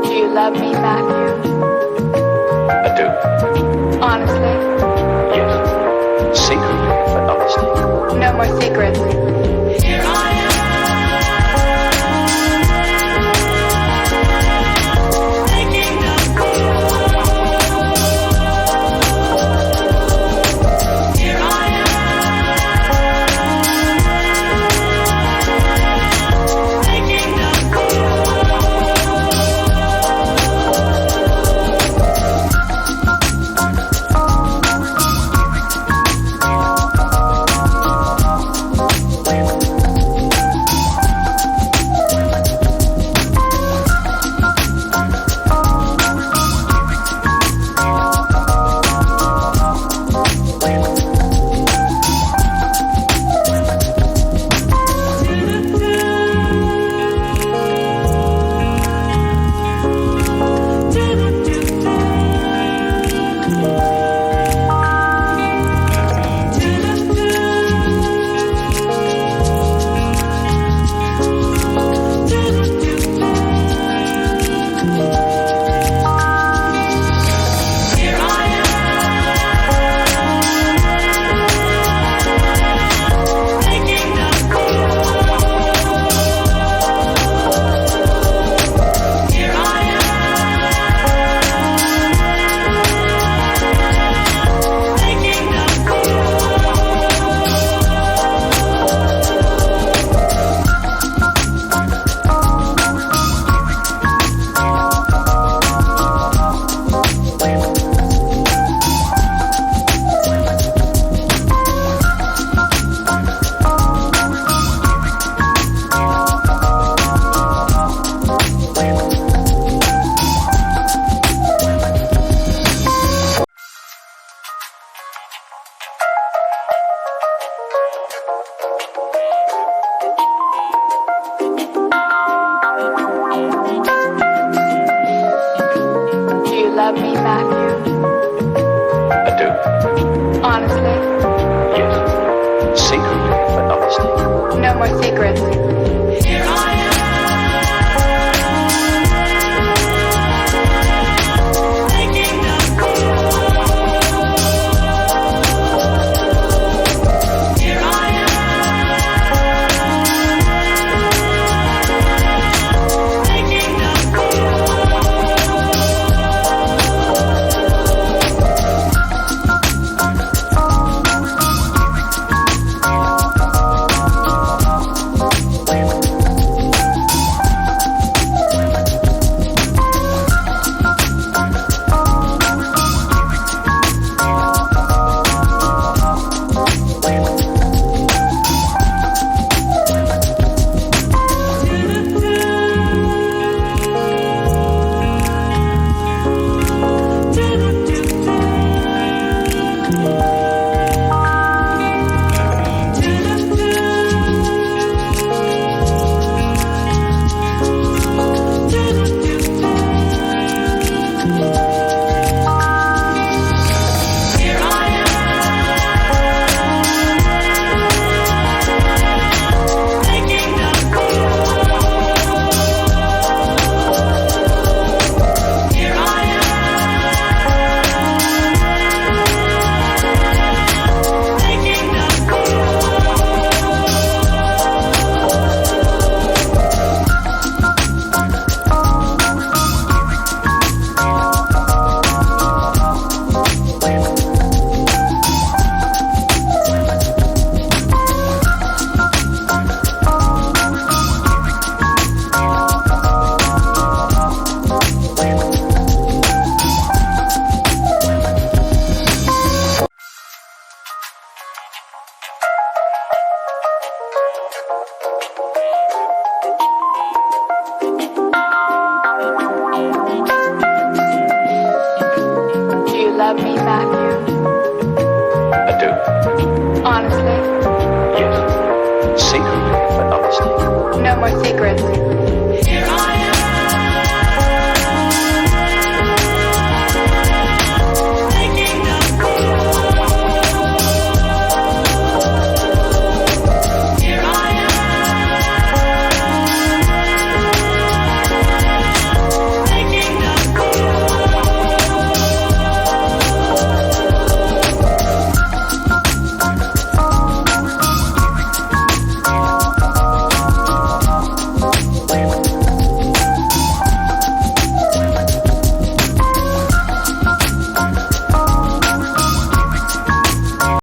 Do you love me, Matthew? I do. Honestly? Yes. Secretly, but honestly. No more secrets. Here I am. Making a Here I am. Making a Do you love me, Matthew? I do. Honestly? Yes. Secretly, but honestly. No more secrets. Here I am. Making a Here I am. Making a Here I am. Making a Here I am. Making a Do you love me, Matthew? I do. Honestly? Yes. Secretly, but honestly. No more secrets. Here I am.